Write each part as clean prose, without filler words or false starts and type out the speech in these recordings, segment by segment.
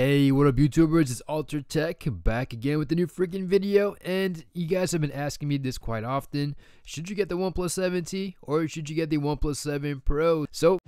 Hey, what up YouTubers, it's Alter Tech back again with a new freaking video, and you guys have been asking me this quite often. Should you get the OnePlus 7T or should you get the OnePlus 7 Pro? So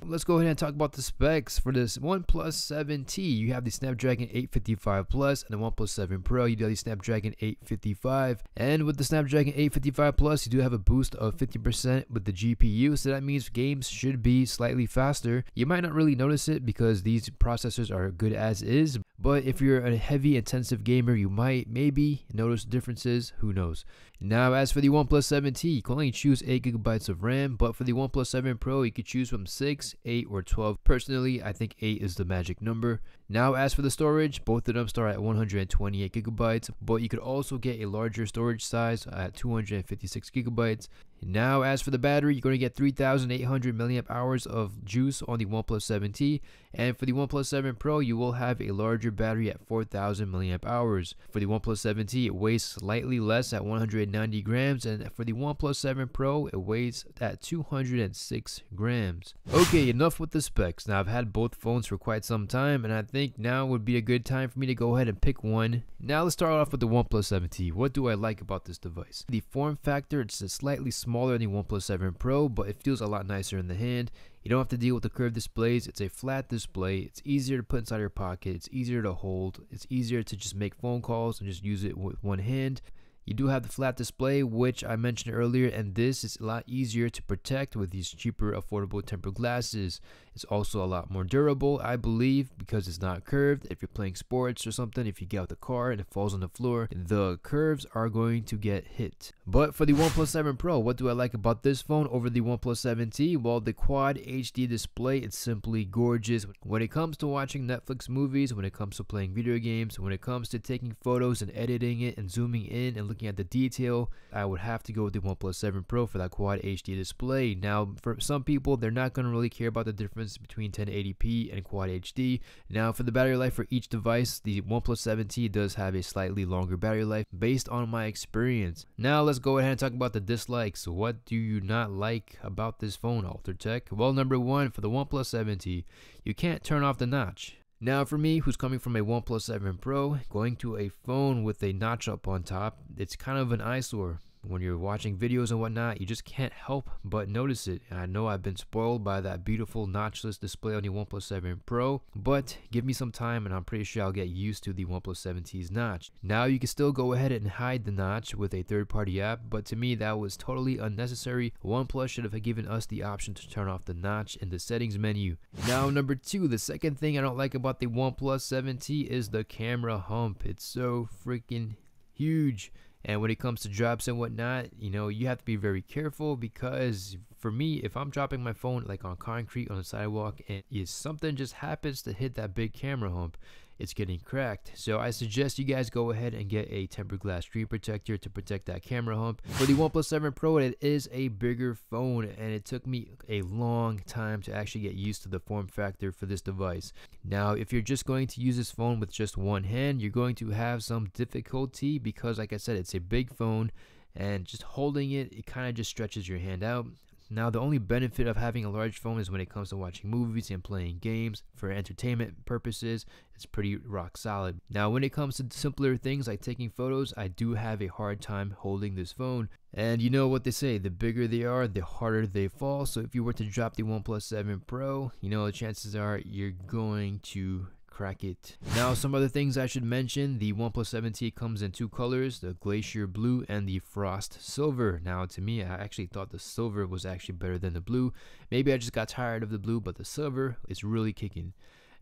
let's go ahead and talk about the specs for this OnePlus 7T. You have the Snapdragon 855 Plus, and the OnePlus 7 Pro, you do have the Snapdragon 855. And with the Snapdragon 855 Plus, you do have a boost of 50% with the GPU, so that means games should be slightly faster. You might not really notice it because these processors are good as is, but if you're a heavy intensive gamer, you might maybe notice differences. Who knows? Now, as for the OnePlus 7T, you can only choose 8GB of RAM, but for the OnePlus 7 Pro, you could choose from 6, 8, or 12. Personally, I think 8 is the magic number. Now, as for the storage, both of them start at 128GB, but you could also get a larger storage size at 256GB. Now, as for the battery, you're going to get 3,800 milliamp hours of juice on the OnePlus 7T, and for the OnePlus 7 Pro, you will have a larger battery at 4,000 milliamp hours. For the OnePlus 7T, it weighs slightly less at 190 grams, and for the OnePlus 7 Pro, it weighs at 206 grams. Okay, enough with the specs. Now, I've had both phones for quite some time, and I think now would be a good time for me to go ahead and pick one. Now, let's start off with the OnePlus 7T. What do I like about this device? The form factor, it's slightly smaller than the OnePlus 7 Pro, but it feels a lot nicer in the hand. You don't have to deal with the curved displays. It's a flat display. It's easier to put inside your pocket. It's easier to hold. It's easier to just make phone calls and just use it with one hand. You do have the flat display, which I mentioned earlier, and this is a lot easier to protect with these cheaper, affordable tempered glasses. It's also a lot more durable, I believe, because it's not curved. If you're playing sports or something, if you get out the car and it falls on the floor, the curves are going to get hit. But for the OnePlus 7 Pro, what do I like about this phone over the OnePlus 7T? Well, the Quad HD display, it's simply gorgeous. When it comes to watching Netflix movies, when it comes to playing video games, when it comes to taking photos and editing it and zooming in and looking at the detail, I would have to go with the OnePlus 7 Pro for that Quad HD display. Now, for some people, they're not going to really care about the difference between 1080p and Quad HD. Now, for the battery life for each device, the OnePlus 7T does have a slightly longer battery life based on my experience. Now, let's go ahead and talk about the dislikes. What do you not like about this phone, Alter Tech? Well, number one, for the OnePlus 7T, you can't turn off the notch. Now, for me, who's coming from a OnePlus 7 Pro, going to a phone with a notch up on top, it's kind of an eyesore. When you're watching videos and whatnot, you just can't help but notice it. And I know I've been spoiled by that beautiful notchless display on the OnePlus 7 Pro, but give me some time and I'm pretty sure I'll get used to the OnePlus 7T's notch. Now, you can still go ahead and hide the notch with a third-party app, but to me, that was totally unnecessary. OnePlus should have given us the option to turn off the notch in the settings menu. Now, number two, the second thing I don't like about the OnePlus 7T is the camera hump. It's so freaking huge. And when it comes to drops and whatnot, you know, you have to be very careful, because for me, if I'm dropping my phone like on concrete on the sidewalk and if something just happens to hit that big camera hump, it's getting cracked. So I suggest you guys go ahead and get a tempered glass screen protector to protect that camera hump. For the OnePlus 7 Pro, it is a bigger phone, and it took me a long time to actually get used to the form factor for this device. Now, if you're just going to use this phone with just one hand, you're going to have some difficulty because, like I said, it's a big phone, and just holding it, it kind of just stretches your hand out. Now, the only benefit of having a large phone is when it comes to watching movies and playing games. For entertainment purposes, it's pretty rock solid. Now, when it comes to simpler things like taking photos, I do have a hard time holding this phone. And you know what they say, the bigger they are, the harder they fall. So if you were to drop the OnePlus 7 Pro, you know, the chances are you're going to crack it. Now, some other things I should mention: the OnePlus 7T comes in two colors, the Glacier Blue and the Frost Silver. Now, to me, I actually thought the silver was actually better than the blue. Maybe I just got tired of the blue, but the silver is really kicking.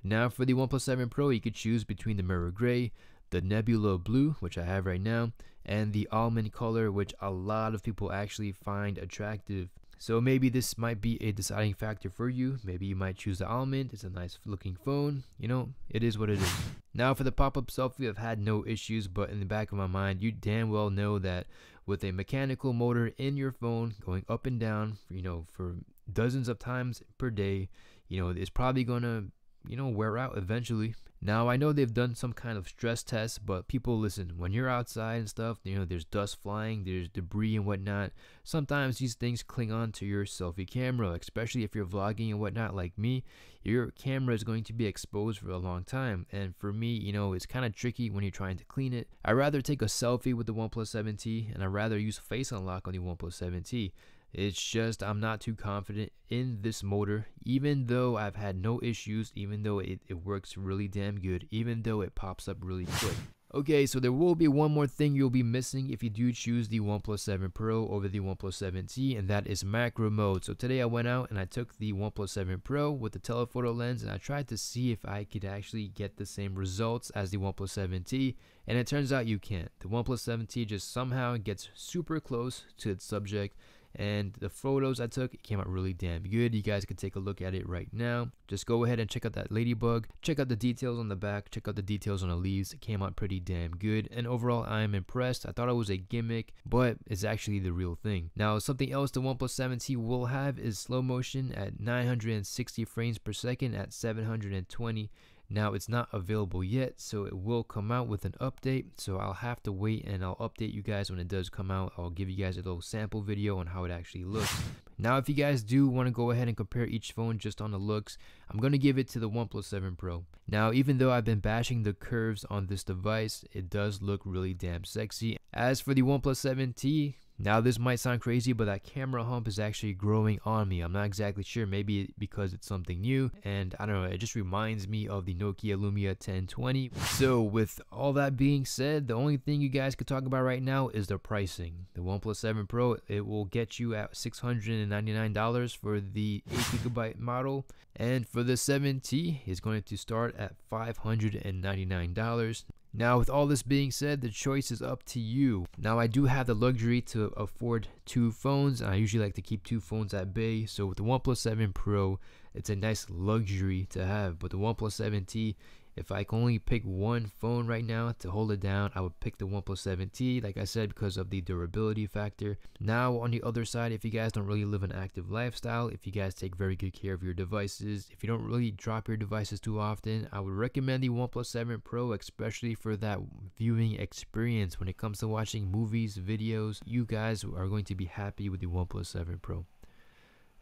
Now, for the OnePlus 7 Pro, you could choose between the Mirror Gray, the Nebula Blue, which I have right now, and the Almond color, which a lot of people actually find attractive. So maybe this might be a deciding factor for you. Maybe you might choose the Almond. It's a nice looking phone. You know, it is what it is. Now, for the pop-up selfie, I've had no issues, but in the back of my mind, you damn well know that with a mechanical motor in your phone going up and down, you know, for dozens of times per day, you know, it's probably going to wear out eventually. Now I know they've done some kind of stress test, but people, listen, when you're outside and stuff, there's dust flying, there's debris and whatnot. Sometimes these things cling on to your selfie camera, especially if you're vlogging and whatnot like me. Your camera is going to be exposed for a long time, and for me, it's kind of tricky when you're trying to clean it. I'd rather take a selfie with the OnePlus 7T, and I'd rather use Face Unlock on the OnePlus 7T. It's just I'm not too confident in this motor, even though I've had no issues, even though it works really damn good, even though it pops up really quick. Okay, so there will be one more thing you'll be missing if you do choose the OnePlus 7 Pro over the OnePlus 7T, and that is macro mode. So today I went out and I took the OnePlus 7 Pro with the telephoto lens, and I tried to see if I could actually get the same results as the OnePlus 7T, and it turns out you can't. The OnePlus 7T just somehow gets super close to its subject, and the photos I took, it came out really damn good. You guys can take a look at it right now. Just go ahead and check out that Ladybug, check out the details on the back, check out the details on the leaves. It came out pretty damn good, and overall I am impressed. I thought it was a gimmick, but it's actually the real thing. Now something else the OnePlus 7T will have is slow motion at 960 frames per second at 720. Now it's not available yet, so it will come out with an update, so I'll have to wait and I'll update you guys when it does come out. I'll give you guys a little sample video on how it actually looks. Now if you guys do want to go ahead and compare each phone just on the looks, I'm going to give it to the OnePlus 7 Pro. Now even though I've been bashing the curves on this device, it does look really damn sexy. As for the OnePlus 7T, now this might sound crazy, but that camera hump is actually growing on me. I'm not exactly sure, maybe because it's something new, and I don't know, it just reminds me of the Nokia Lumia 1020. So with all that being said, the only thing you guys could talk about right now is the pricing. The OnePlus 7 Pro, it will get you at $699 for the 8GB model, and for the 7T, it's going to start at $599. Now with all this being said, the choice is up to you. Now I do have the luxury to afford two phones, and I usually like to keep two phones at bay. So with the OnePlus 7 Pro, it's a nice luxury to have. But the OnePlus 7T, if I can only pick one phone right now to hold it down, I would pick the OnePlus 7T, like I said, because of the durability factor. Now on the other side, if you guys don't really live an active lifestyle, if you guys take very good care of your devices, if you don't really drop your devices too often, I would recommend the OnePlus 7 Pro, especially for that viewing experience. When it comes to watching movies, videos, you guys are going to be happy with the OnePlus 7 Pro.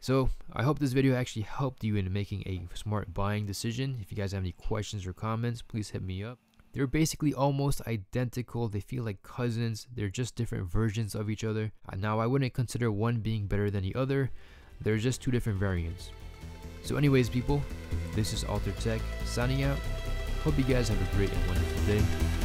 So I hope this video actually helped you in making a smart buying decision. If you guys have any questions or comments, please hit me up. They're basically almost identical. They feel like cousins. They're just different versions of each other. Now I wouldn't consider one being better than the other. They're just two different variants. So anyways people, this is Altered Tech signing out. Hope you guys have a great and wonderful day.